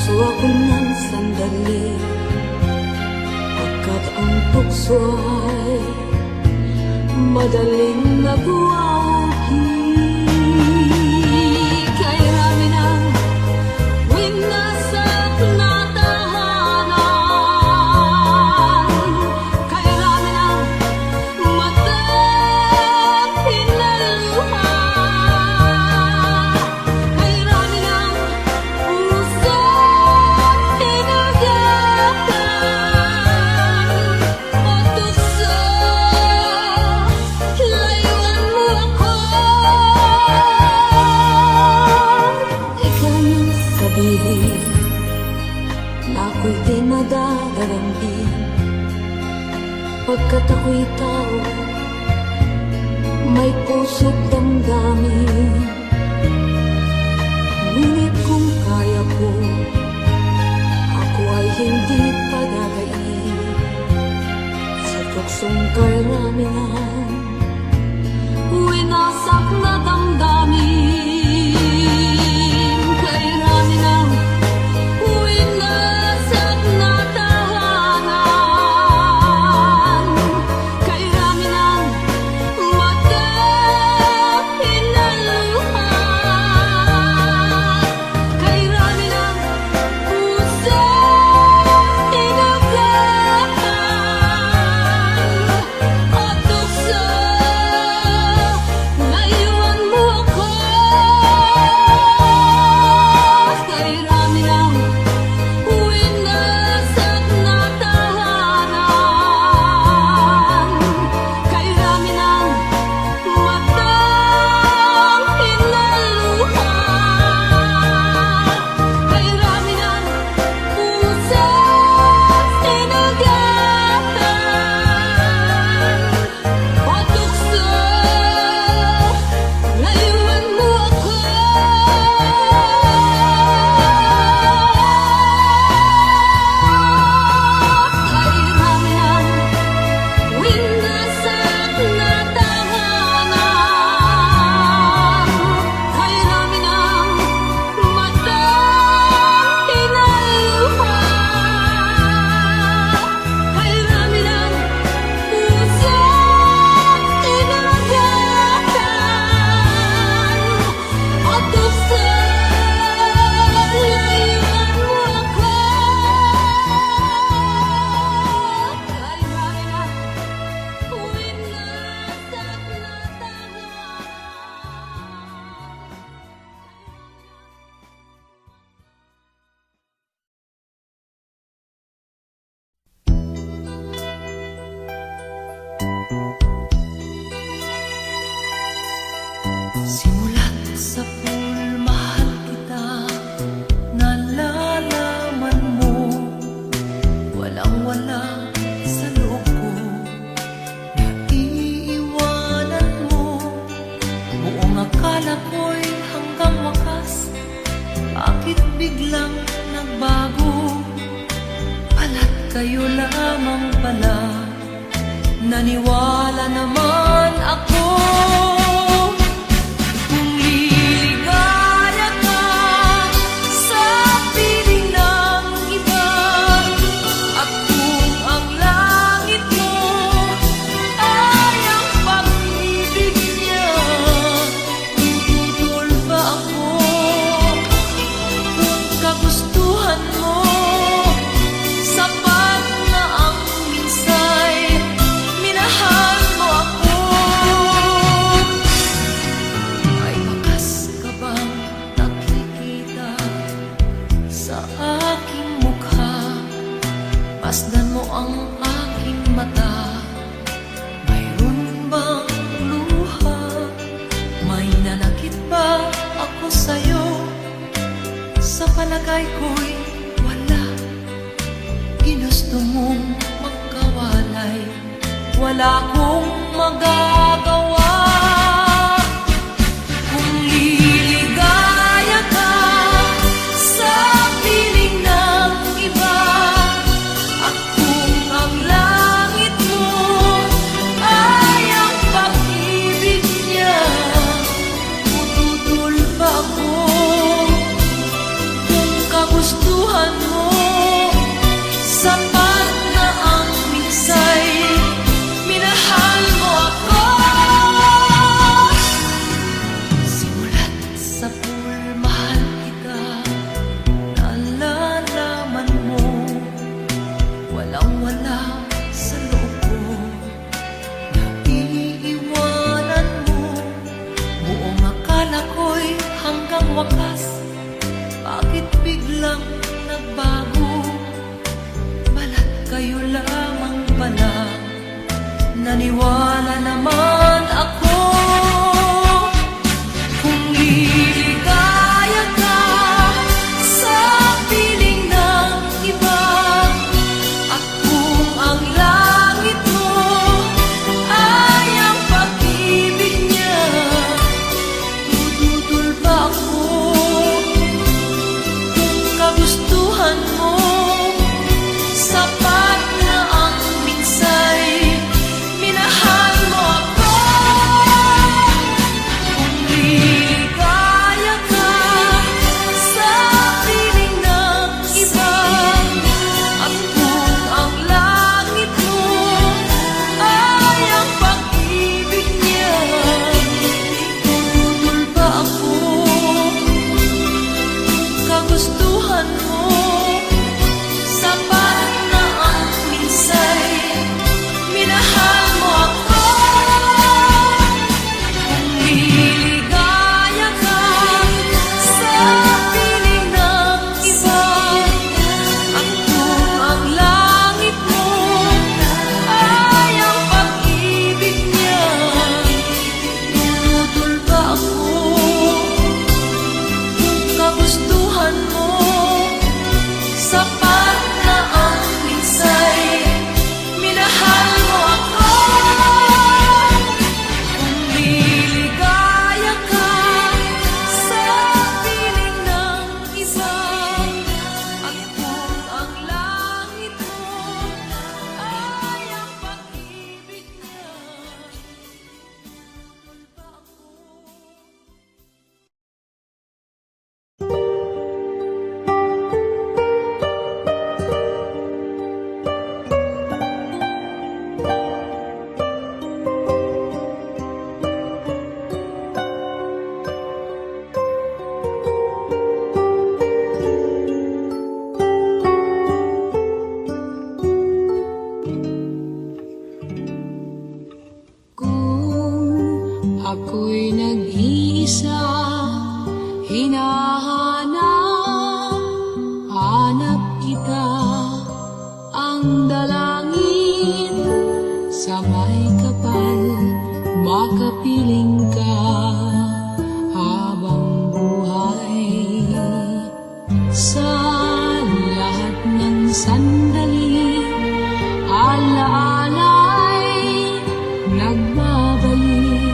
puso ako ng sandali, pagkat ang tukso ay madaling nabuwagi. Kay rami ng winasak na tahanan, kay rami ng matang pinaluha, kay rami ng pusong tinagapan o tukso, layuan mo ako. Ikaw nang sabihin na ako'y di madadalambin, pagkat ako'y tao, may puso't damdamin. Ngunit kung kaya ko, ako ay hindi pagagain sa tuksong karamihan, winasak na damdamin. Kay rami ng winasak na tahanan, kay rami ng matang pinaluha, kay rami ng pusong tinagapan o tukso, layuan mo ako. Kay rami ng winasak na tahanan, kay rami ng matang pinaluha, kay rami ng pusong tinagapan o tukso, layuan mo ako. Kay rami ng winasak na tahanan, kay rami ng matang pinaluha, kay rami ng pusong tinagapan o tukso, layuan mo ako. Kay rami ng winasak na Simulat sa pool, mahal kita, nalalaman mo, walang-wala sa loob ko, naiiwanan mo. Buong akala ko'y hanggang wakas, bakit biglang nagbago? Pala't kayo lamang pala, naniwala naman ako. Kung liligaya ka sa piling ng iba, at kung ang langit mo ay ang pag-ibig niya, tututol ba ako? Kung kagustuhan mo, sapat na ang minsay, minahal mo ako. Ay wakas ka bang nakikita sa aking mukha? Masdan mo ang aking mata, mayroon bang luha? May nanakit ba ako sa'yo? Sa palagay ko'y wala. Ginusto mong magkawalay, wala akong magagawa. Kung liligaya ka sa piling ng iba, at kung ang langit mo ay ang pag-ibig niya, tututol ba ako? Kung kagustuhan Ako'y nag-iisa, hinahanap, hanap kita, ang dalangin sa may kapal, makapiling ka habang buhay. Sa lahat ng sandali, alaala'y nagbabalik.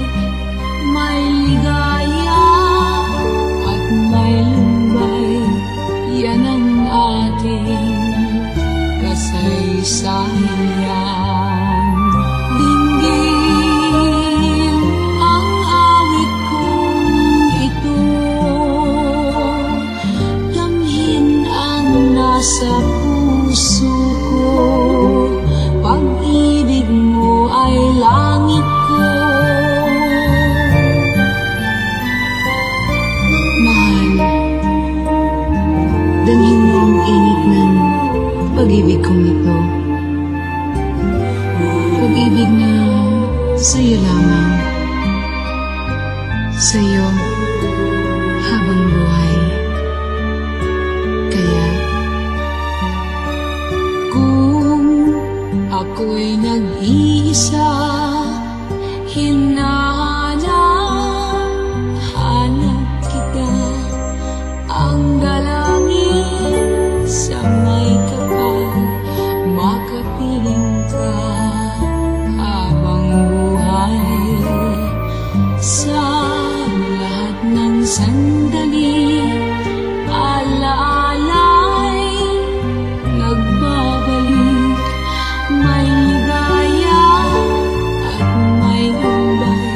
May ligaya at may lumbay, yan ang ating kasaysayan. Dinggin ang awit kong ito, damhin ang nasa puso ko. Pag-ibig mo ay langit ko. Mahal, damhin mo ang init ng pag-ibig kong ito. Pag-ibig na sa'yo lamang, sa'yo habang buhay. Kaya, kung ako'y nag-iisa, hinahanap, hanap kita, ang dalangin sa may kapal, makapiling ka habang buhay. Sa lahat ng sandali, alaala'y nagbabalik. May ligaya at may lumbay,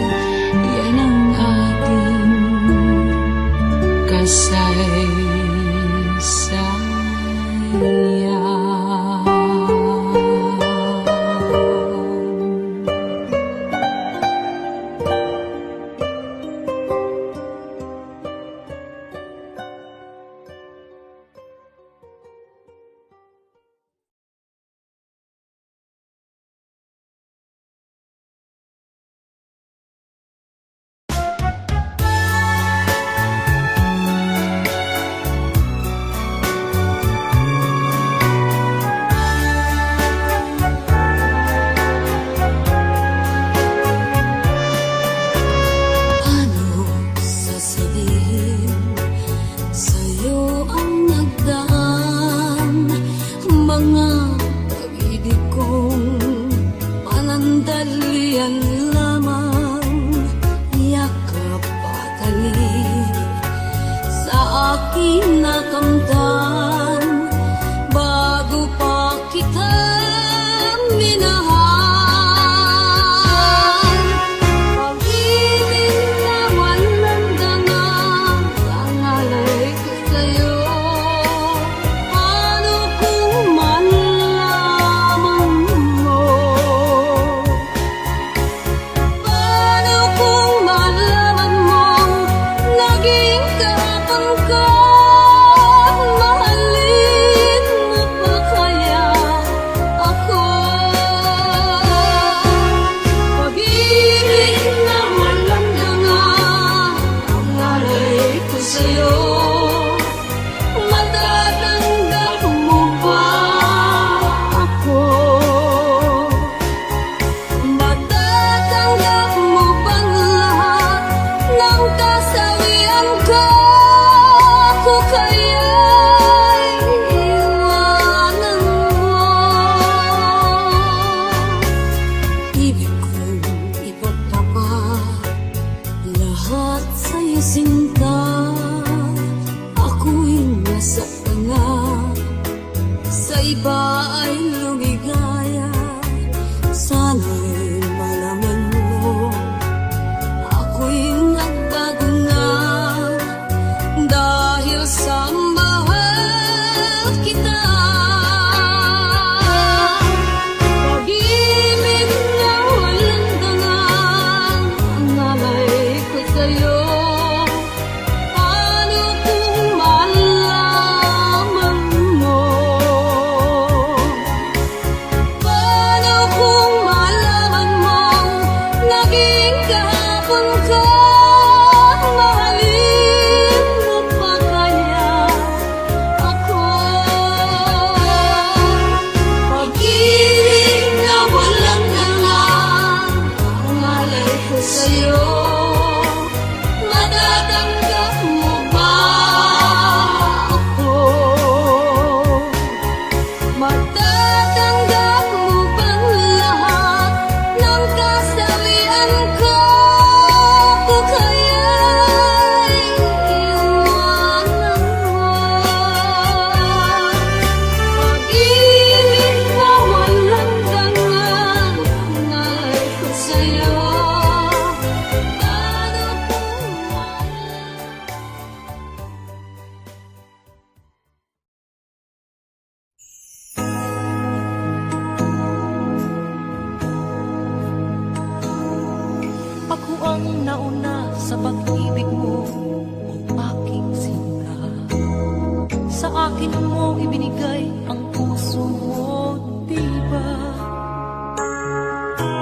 yan ang ating kasaysayan. Ano sasabihin sa'yo ang nagdaan, mga pag-ibig kong panandalian lamang, yakap at halik sa aking nakamtan, bago pa kita minahal. Pag-ibig na walang dangan, ang alay ko sa'yo. Paano kung malaman mo? Paano kung malaman mo? Naging kapang ka, mahalin mo pa kaya ako? Pag-ibig na walang dangan, ang alay ko sa'yo. Matatanggap mo ba ako? Matatanggap mo bang lahat ng kasawian ko? Kung kaya'y iwanan mo, ibig kong ipagtapat lahat sa'yo, sinta. Ako'y nasaktan na, sa iba ay lumigaya. Sana'y malaman mo, ako'y nagbago na, dahil sa mahal kita. Pag-ibig na walang dangan, ang alay ko sa'yo. Paano kung malaman mo? sa pag-ibig mo, o aking sinta. Sa akin mo ibinigay ang puso mo, diba?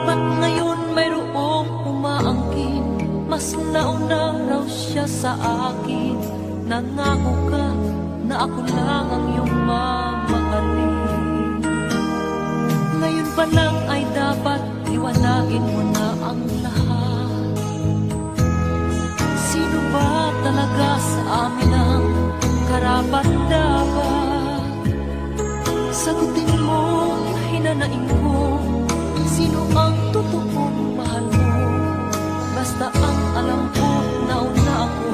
Ba't ngayon mayroong umaangkin? Mas nauna raw siya sa akin. Nangako ka na ako lang ang iyong mamahalin. Ngayon pa lang ay dapat liwanagin mo na ang lahat. Sino ba talaga sa amin ang karapat-dapat? Sagutin mo, hinanain ko, sino ang totoong mahal mo? Basta ang alam ko, nauna ako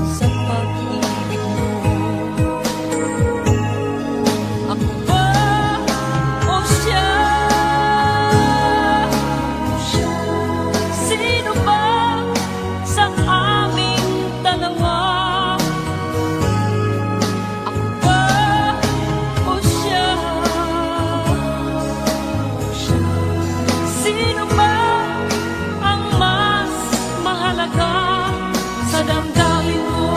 sa pag-ibig mo. Ako ba o siya? Sino ba sa aming dalawa? Ako ba o siya? Sino ba ang mas mahalaga sa damdamin mo?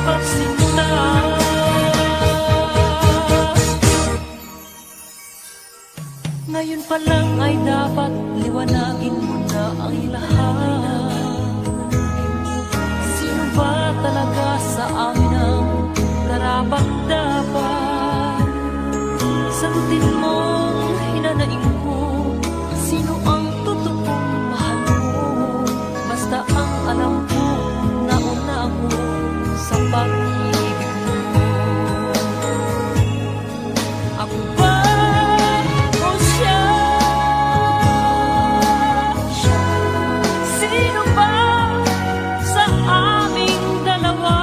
Pagsinta. Ngayon pa lang ay dapat liwanagin mo na ang lahat. Sino ba talaga sa amin ang karapat-dapat? Sagutin mo, hinanain ko, sino ang totoong mahal mo? Basta ang alam ko, nauna ako sa pag-ibig mo. Ako ba o siya? Sino ba sa aming dalawa?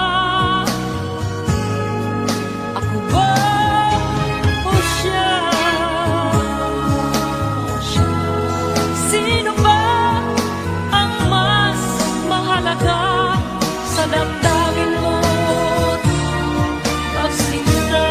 Ako ba o siya? Sino ba ang mas mahalaga sa damdamin mo? Pagsinta.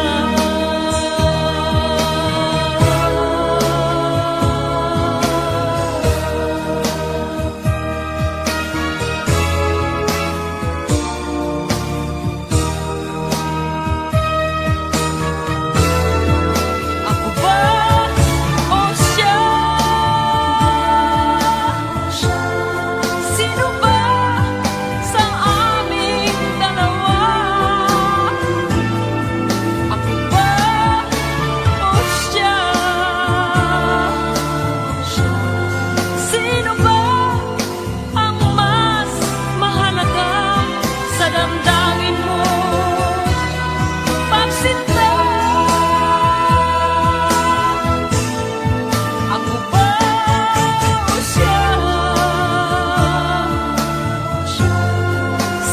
Ako ba o siya? Sino ba sa aming dalawa? Ako ba o siya? Sino ba ang mas mahalaga sa damdamin mo? Pagsinta. Ako ba o siya?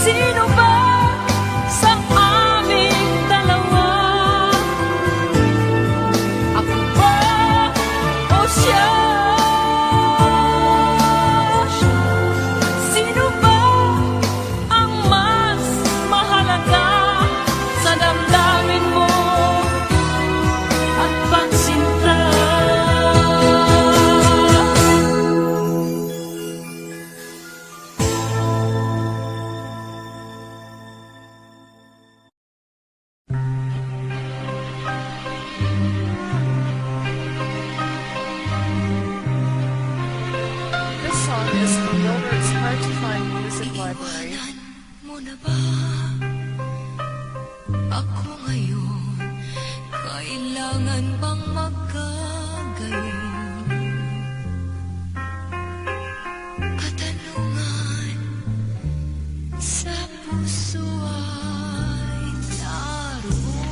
Sino ba sa aming dalawa? Ako ba o siya? Sino ba ang mas mahalaga sa damdamin mo at pagsinta? This song is from Wilbert's Hard to Find Music Library. Iiwanan mo na ba ako ngayon? Kailangan bang magkagayon? Katanungan sa puso ay naroon.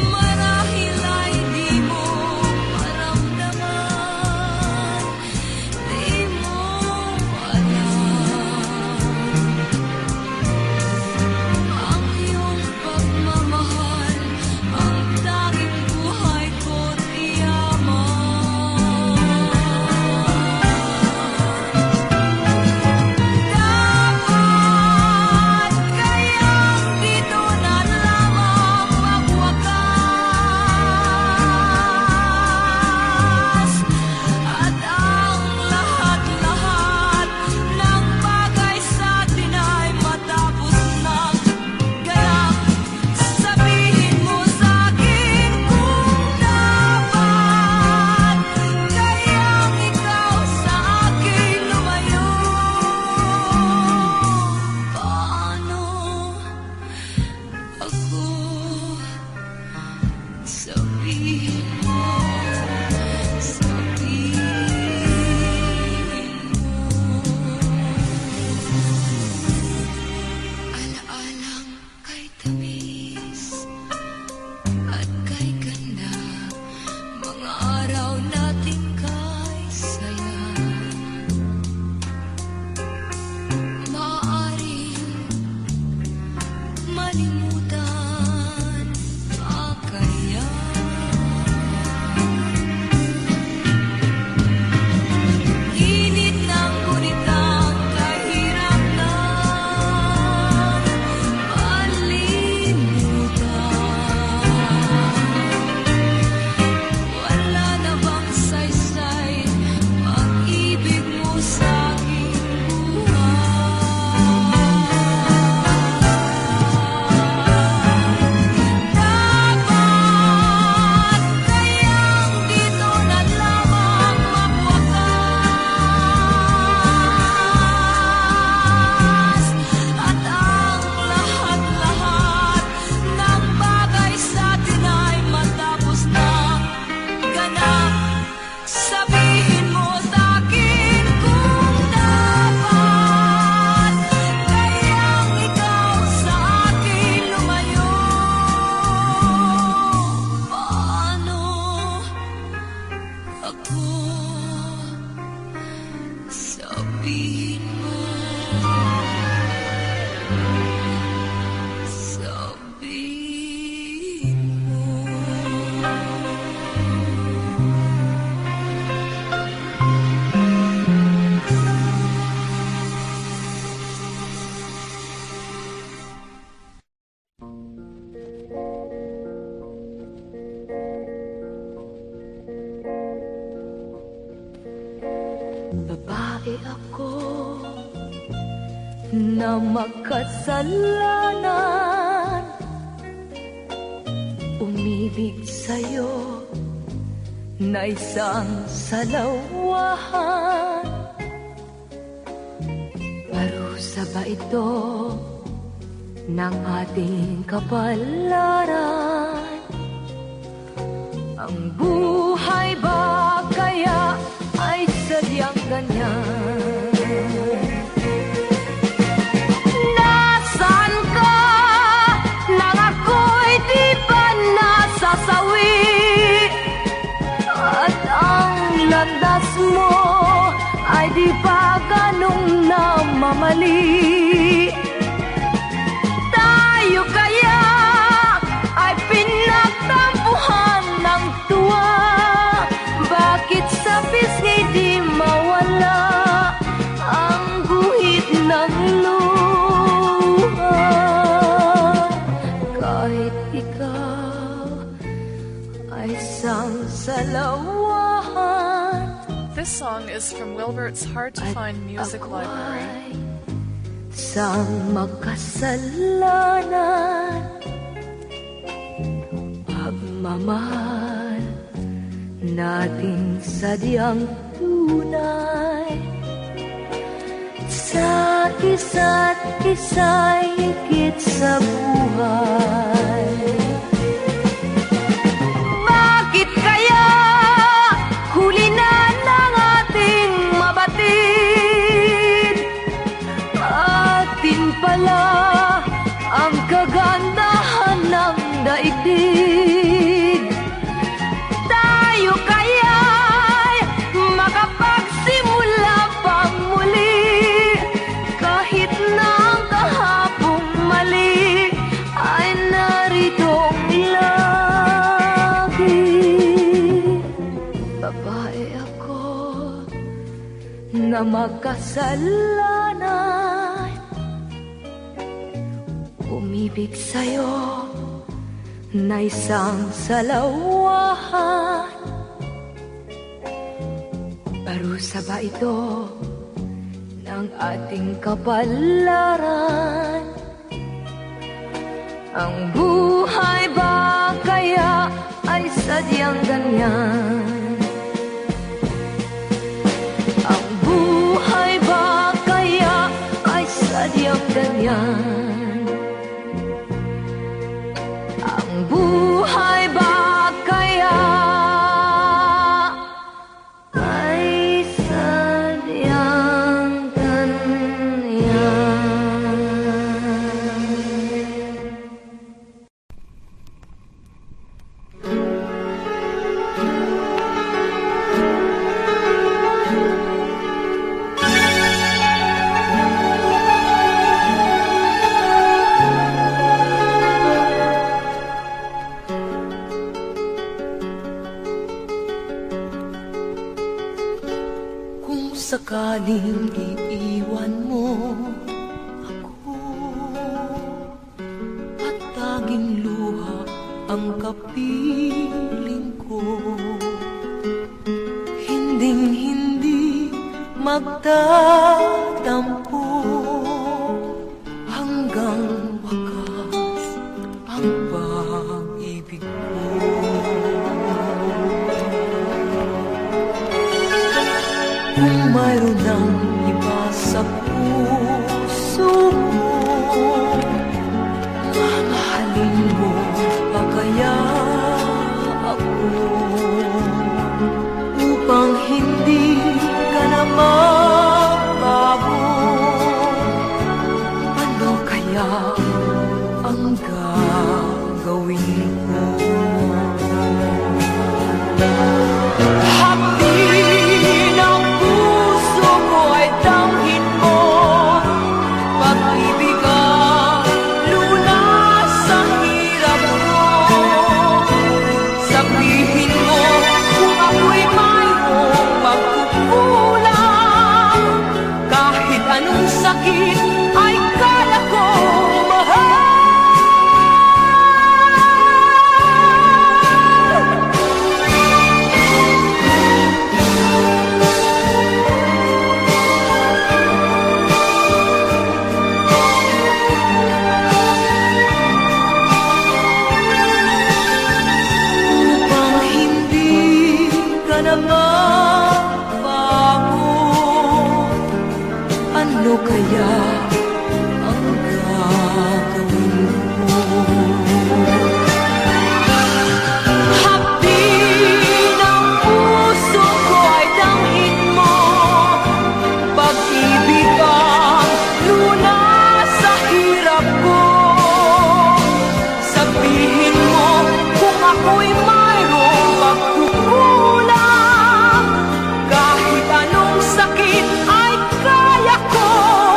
Marahil ay di mo maramdaman, di mo alam ang iyong pagmamahal. ko, sabihin mo, sabihin mo. Babae ako na makasalanan, umibig sa'yo na isang salawahan. Parusa ba ito ng ating kapalaran? Ang buhay ba kaya ay sadyang ganyan? Nasaan ka nang ako'y di ba nasasawi? At ang landas mo ay di ba ganong namamali? Tayo kaya ay pinagtampuhan ng tuwa? Bakit sa pisngi di mawala ang guhit ng luha? Kahit ikaw ay isang salawahan, This song is from Wilbert's Hard to Find Music Library. Sang makasalanan, pagmamahal nating sadyang tunay, sa isa't isa'y higit sa buhay. Bakit kaya huli na ng ating mabatid? Atin pala ang kagandahan ng daigdig. Tayo kaya'y makapagsimula pang muli, kahit na ang kahapong mali ay naritong lagi. Babae ako na makasalanan, umibig sa'yo na isang salawahan. Parusa ba ito ng ating kapalaran? Ang buhay ba kaya ay sadyang ganyan? Ang buhay ba kaya ay sadyang ganyan? Ang buhay ba kaya ay sadyang ganyan? Kung sakaling iiwan mo ako at taging luha ang kapiling ko, hinding-hindi magtatampo hanggang wakas ang pag-ibig mo. Kung mayroon ng iba sa puso mo, mamahalin mo pa kaya ako, upang hindi ka na magbago? Ano kaya ang gagawin ko? Happy Ano kaya ang gagawin mo? Hapdi ng puso ko ay damhin mo, pag-ibig ang lunas sa hirap ko. Sabihin mo kung ako'y mayroong pagkukulang, kahit anong sakit ay kaya ko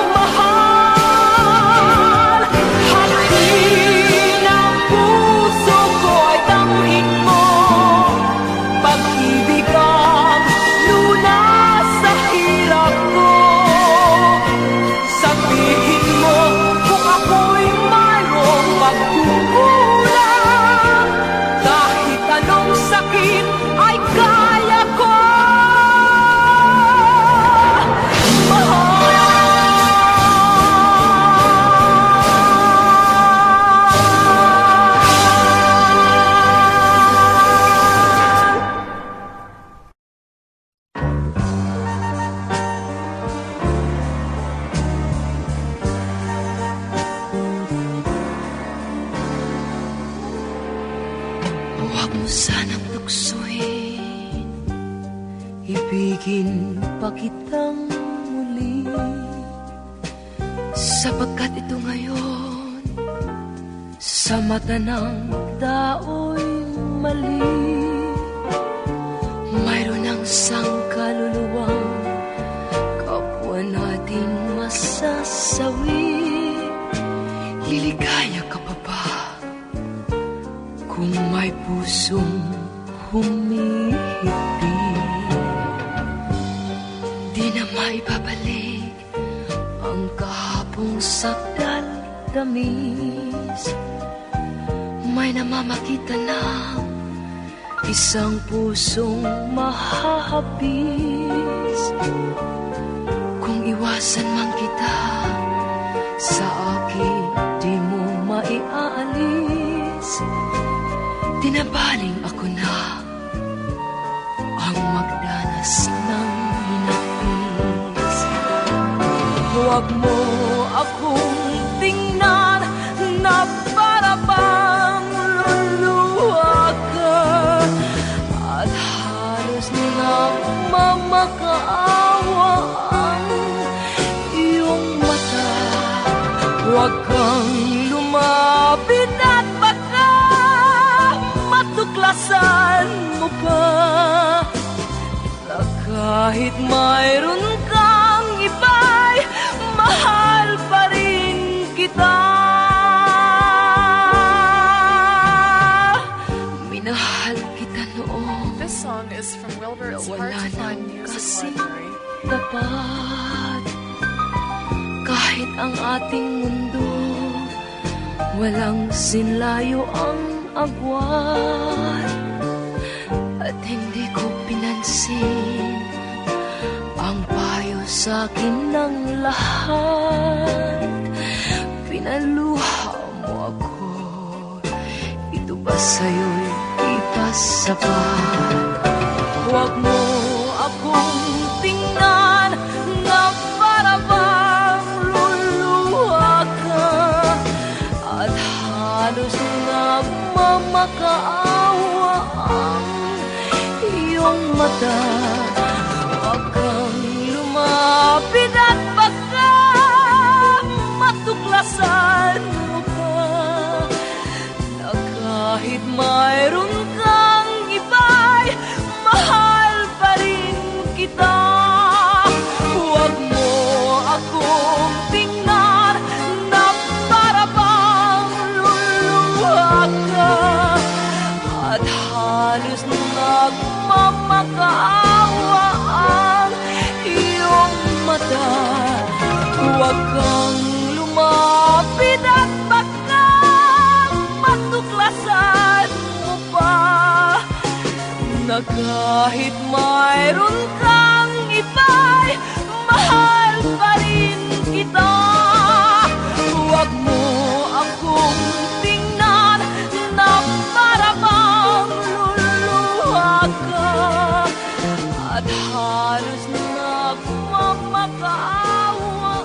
mahal. Hapdi ng puso ko ay damhin mo, pag-ibig ang lunas sa hirap ko. Sabihin mo kung ako'y mayroong pagkukulang, kahit anong sakit ay kaya ko Huwag mo sanang tuksoin, ibigin pa kitang muli, sapagkat ito ngayon sa mata ng tao'y mali. Mayroon ang sangkaluluwang kapwa natin masasawi. Liligaya ka pa ba kung may pusong humihipin? Di na maibabalik ang kahapong sakdal tamis. May namamakita ng isang pusong mahahapis. Kung iwasan man kita, sa akin di mo maiaalis. Tinabaling ako na ang magdanas ng hinapis. Huwag mo akong tingnan na para bang luluha ka, at halos nagmamakaawa ang iyong mata. Huwag kang lumapit at baka matuklasan mo pa na kahit mayroon kang iba'y mahal pa rin kita. Minahal kita noon, This song is from Wilbert's Hard wala to Find nang Music kasing Library. tapat. Kahit ang ating mundo walang sinlayo ang agwat, at hindi ko pinansin ang payo sa akin ng lahat. Pinaluha mo ako, ito ba sa'yo'y ipasapat? Huwag mo akong tingnan na para bang luluha ka, at halos nagmamakaawa ang iyong mata. Huwag kang lumapit at baka matuklasan mo pa na kahit mayroon kang iba'y mahal pa rin kita. Huwag mo akong tingnan na para bang luluha ka, at halos nagmamakaawa ang iyong mata. Huwag kang lumapit at baka matuklasan mo pa na kahit mayroon kang iba'y mahal pa rin kita. Huwag mo akong tingnan na para bang luluha ka, at halos nagmamakaawa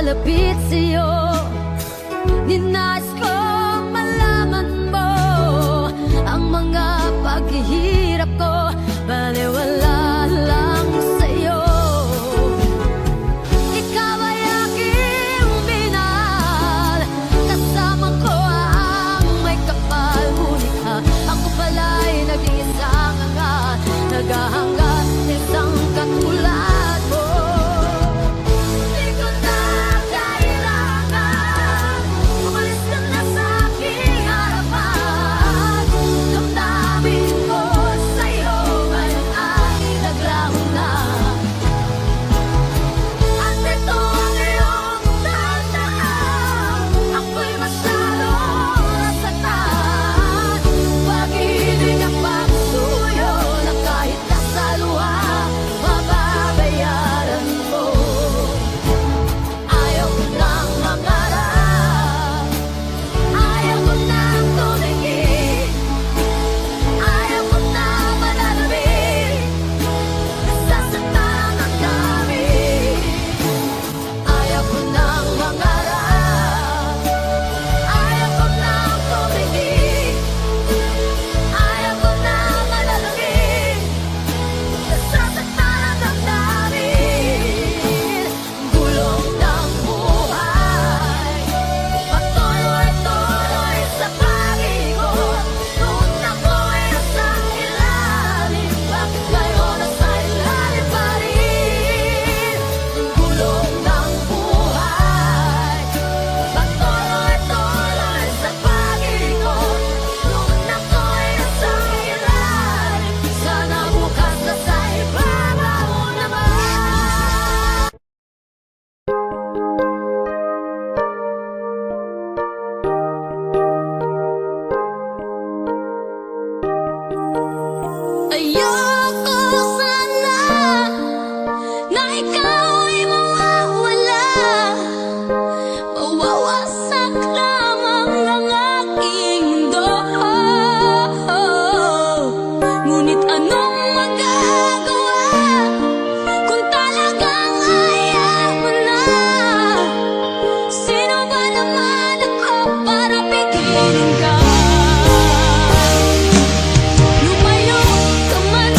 malapit sa'yo. Ninais kong malaman mo ang mga paghihirap ko, baliwala lang sa'yo. Ikaw ay aking minahal, kasama ko ang may kapal. Ngunit ako pala'y nag-iisang angat, naghahangad isang katulad mo. Di ko na kailangan, umalis ka na sa aking harapan. Damdamin ko sa'yo ngayon ay naglaho na. At ito ang iyong tandaan, ako'y masyadong nasaktan. Pag-ibig ang pagsuyo na kahit nasa luha, mababayaran mo. Ayaw ko nang mangarap, ayaw ko nang tumingin, ayaw ko nang manalabin, nasasaktan ang damdamin. Ayaw ko nang mangarap, ayaw ko nang tumingin, ayaw ko nang manalabin, nasasaktan ang damdamin. Gulong ng buhay, patuloy-tuloy sa pag-ikot. Nung ako'y nasa ilalim, bakit ngayon nasa ilalim pa rin? Gulong ng buhay, patuloy-tuloy sa pag-ikot. Nung ako'y nasa ilalim, sana bukas nasa ibabaw naman. Ayoko sana na ikaw ay mawawala, mawawasak lamang ang aking mundo. Ngunit anong magagawa kung talagang ayaw mo na? Sino ba naman ako para pigilin ka? Lumayo ka man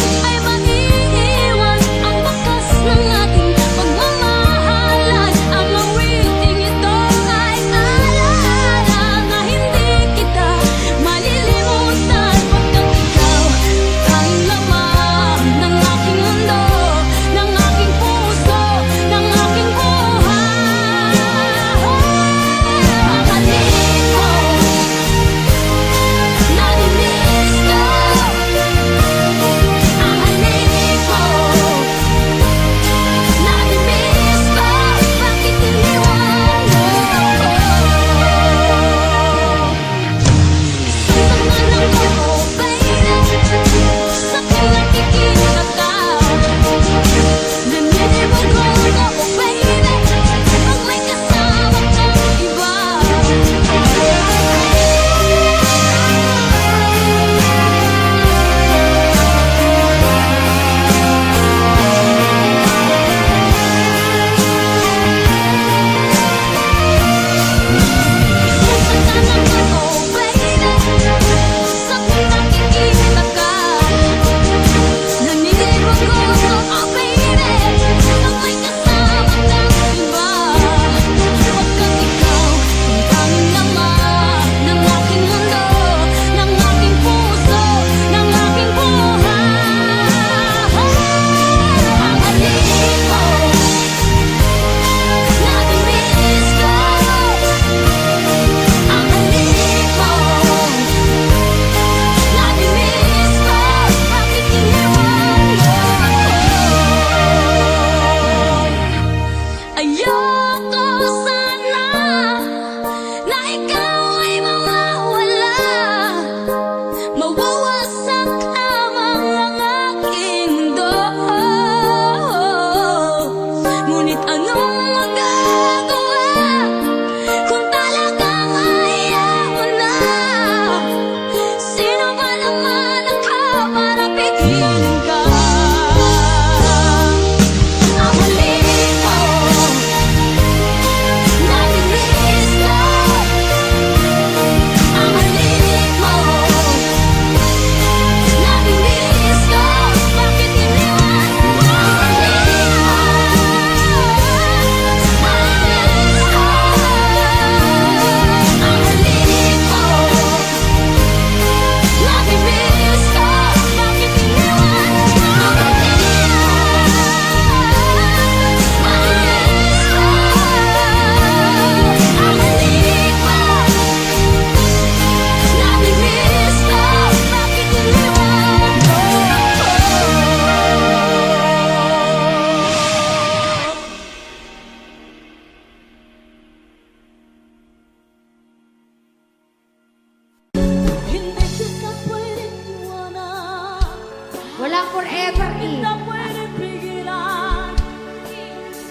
Walang forever eh. Hindi na pwede pigilan.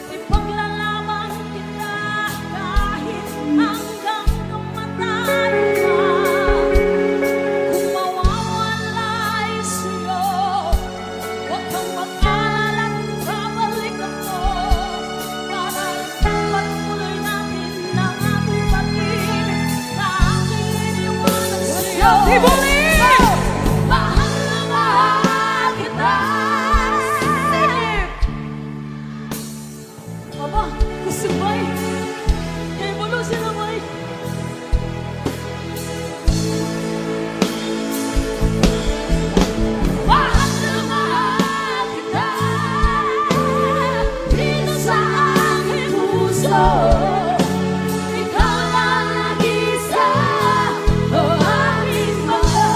Ipaglalaban kita kahit hanggang kamatayan ka. Kung mawawala'y sa'yo, huwag kang mag-alala at babalik ako. Para pagpatuloy natin ang ating pag-ibig na aking iniwanan sa'yo. Mahal na mahal kita. Aba, kusubay. Kaya mo lang sinamay. Mahal na mahal kita. Dito sa aking puso, ikaw lang nag-isa, o aking mahal.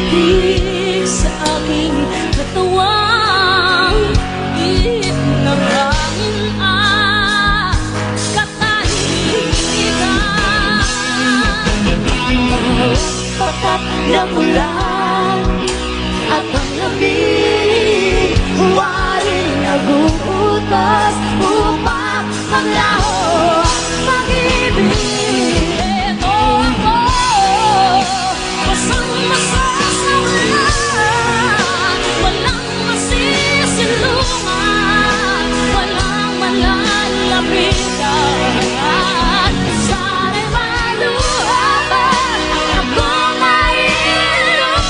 Ibig sa aking katawang inangangin ang katahimikan. Bawat patak ng ulan at ang lamig, huwaring naguutos upang maglaho ang pag-ibig. Ito ako, basang-basa sa ulan, walang masisilungan, walang malalapitan. Sana'y maluhapan, ako maiinom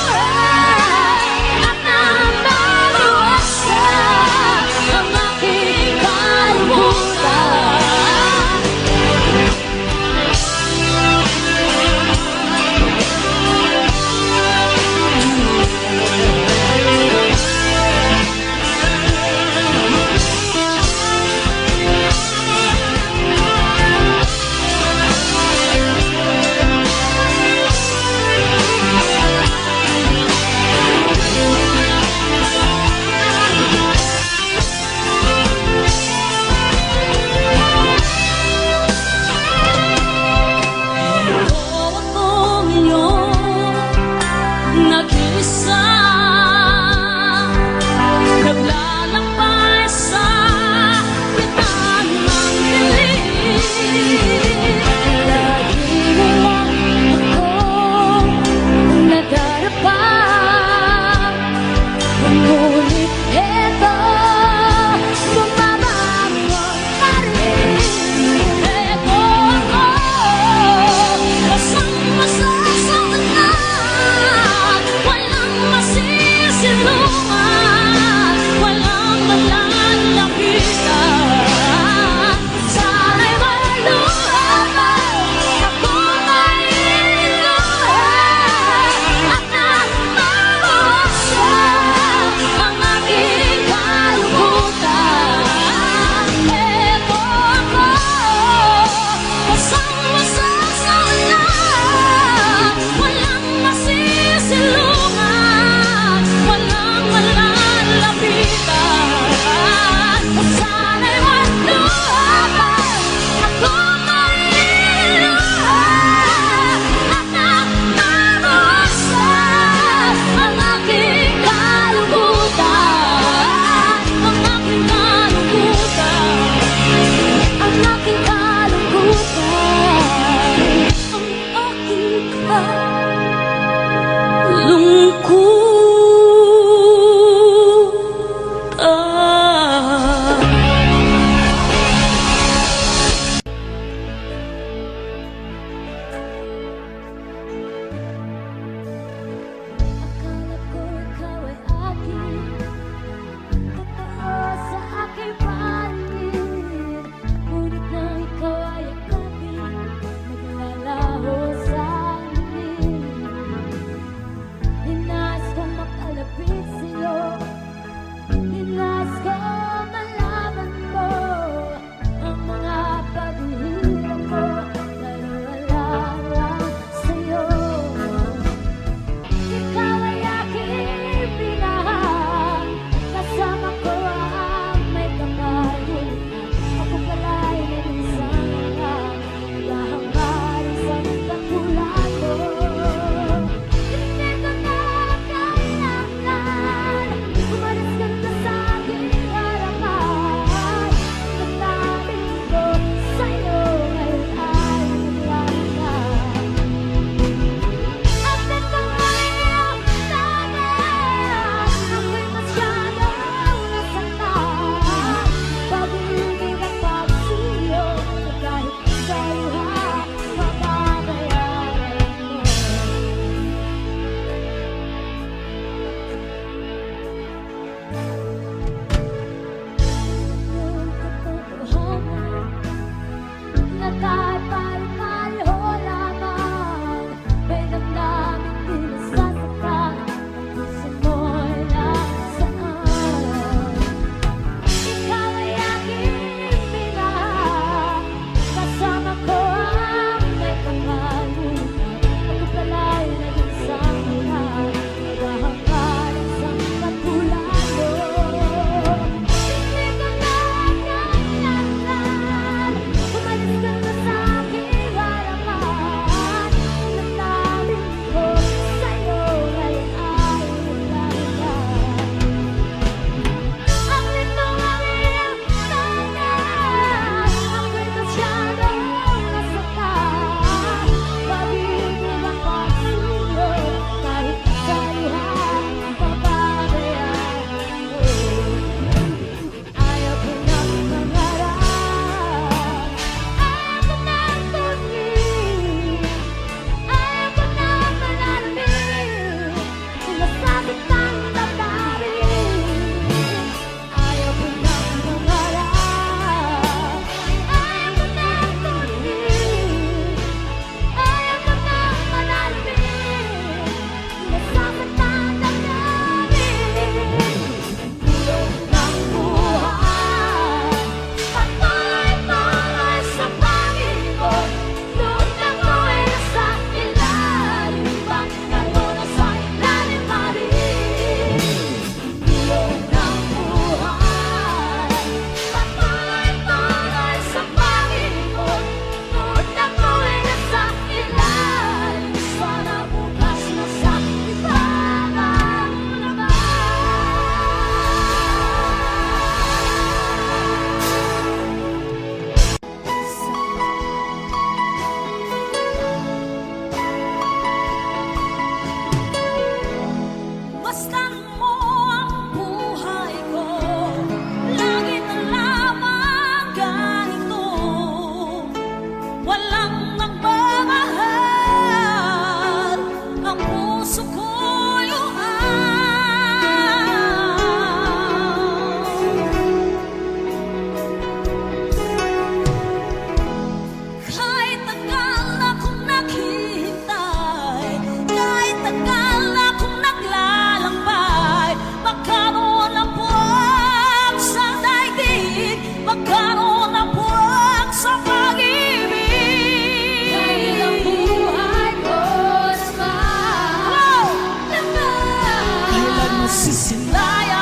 masisilayan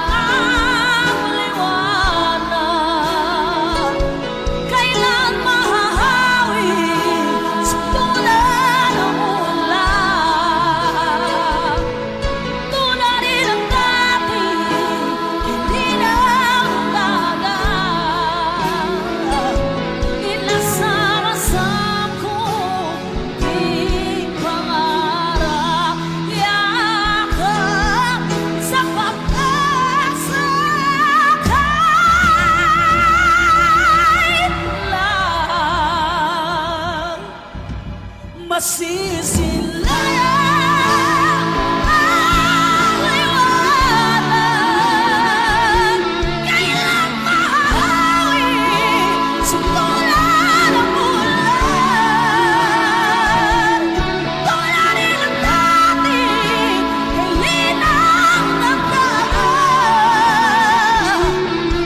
ang liwanag. Kailan mahahawi sa tulad ng ulan? Tulad rin ang dati, hindi na dagat. Inasarasam ko di pangarap, yakap sa pagkasakay lang. Masisilayan ang liwanag. Kailan mahahawi sa tulad ng ulan? Tulad rin ang dati, kay linang ng dagat.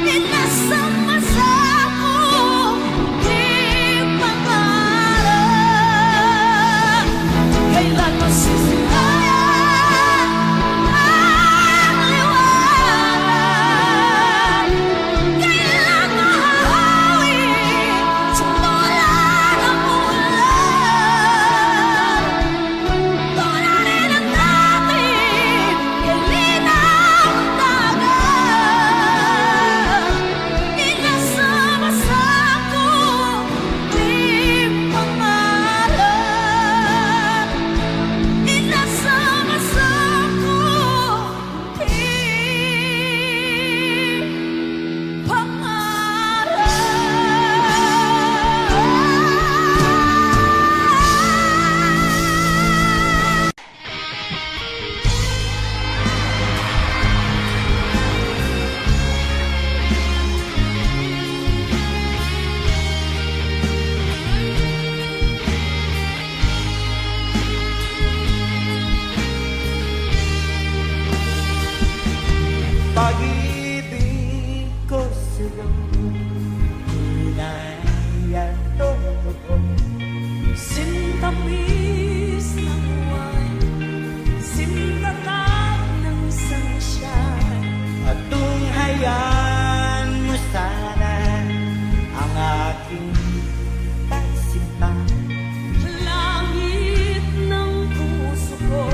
Inasamasa ko di pangarap. Kailan masisilayan ang liwanag? Kailan mahahawi sa tulad ng ulan? Tulad rin ang dati, kay linang ng dagat. Inasamasa ko di pangarap. Inasamasa ko di pangarap. Pag-ibig ko sa'yo, tunay at totoo. Sintamis ng wine, sintatag ng sunshine. At tunghayan mo sana ang aking pagsimba. Langit ng puso ko,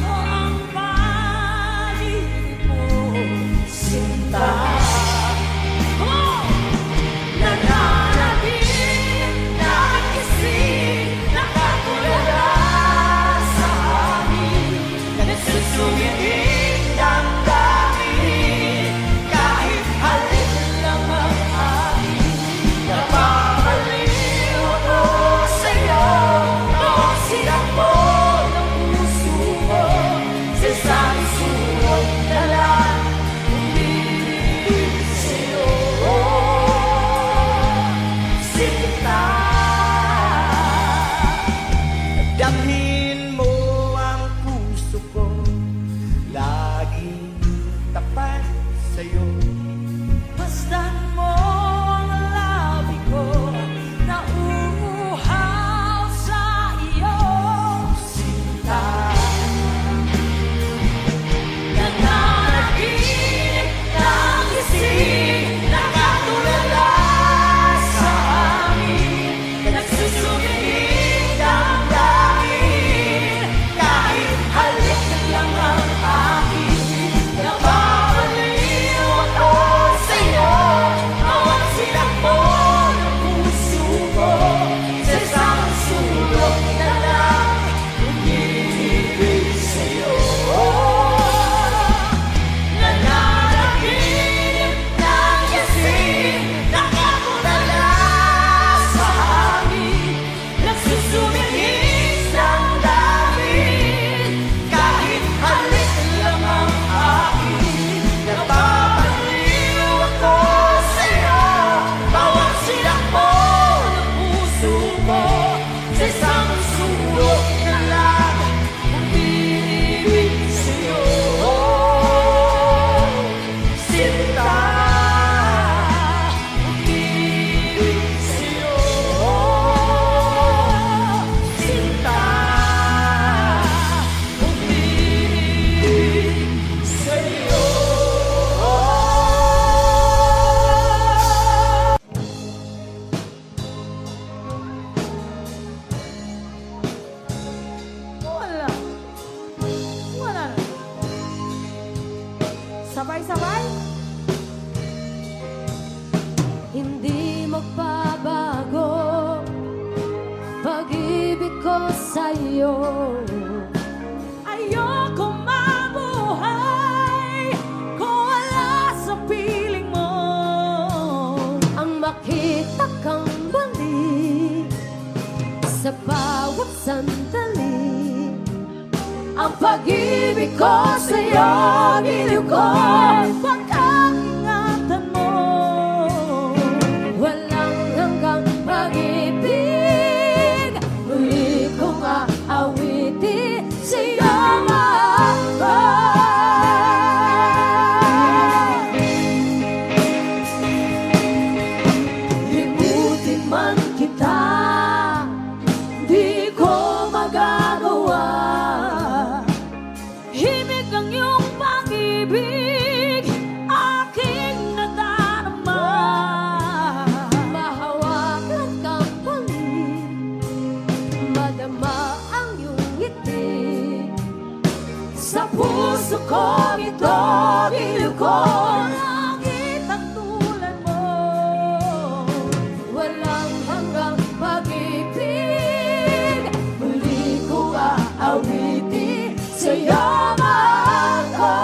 o ang paligid mo. sa'yo. Ayoko mabuhay kung wala sa piling mo. Ang makita kang balik sa bawat sandali, ang pag-ibig ko sa'yo, giliw ko, huwag kang ingatan mo. Walang hanggang pag-ibig, muli kong aawitin sa'yo ako. Limutin man kita, di ko magagawa. Himig ang iyong pag-ibig, aking nadarama. Mahawakan kang muli, madama ang iyong ngiti. Sa puso ko ito, giliw ko, langit ang tulad mo. Walang hanggang pag-ibig, muli ko aawitin sa'yo ako.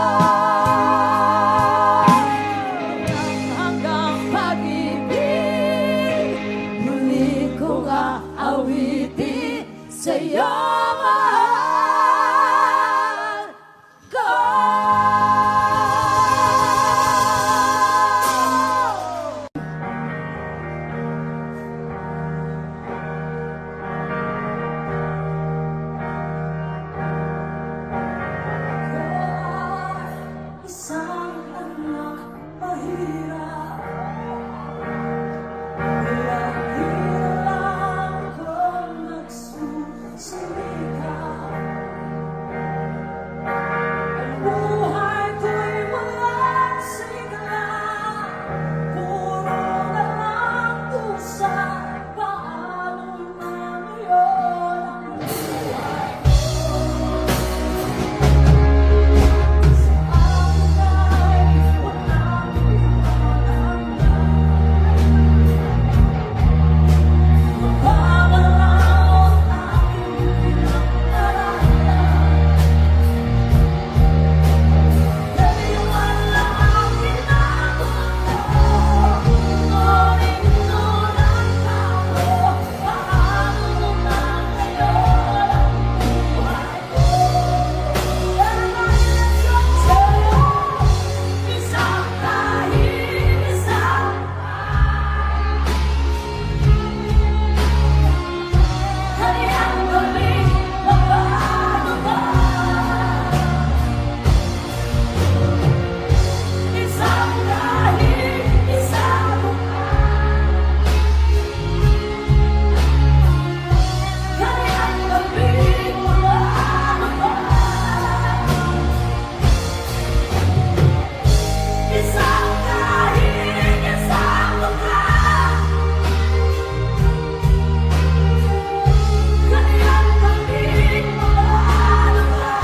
Walang hanggang pag-ibig, muli ko aawitin sa'yo ako. Isang anak mahirap, lagi na lang akong nagsusulikap. Ang buhay ko'y walang sigla, puro na lang tusa. Paano na ngayon ang buhay ko? Sa akin ay walang mababalaw ang aking pinag-aralan. Naniwala ang ginagawa ko, ngunit tulad ako. Paano na ngayon ang buhay ko? Sa'yo, isang kahit isa. Kanyang galing magbago ba? Isang kahit isa. Kanyang galing magbago ba? Isang kahit isa mukha. Kanyang galing magbago ba?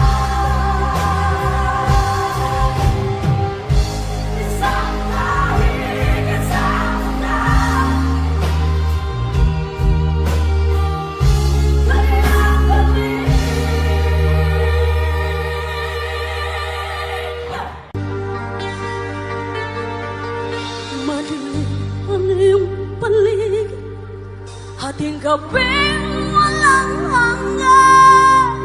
Isang kahit isa mukha. Kanyang galing. Madilim ang iyong paligid, hating gabing walang hanggan.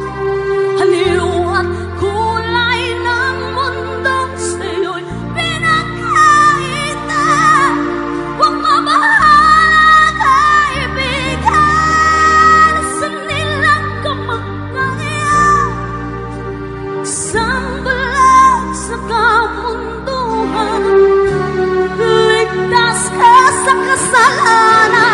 Haliw at kulay ng mundo sa'yo'y pinagkaita. Huwag mabahala, kaibigan, sa nilang kamanghayan. Isang bulag sa kamunduhan, ligtas ka sa kasalanan.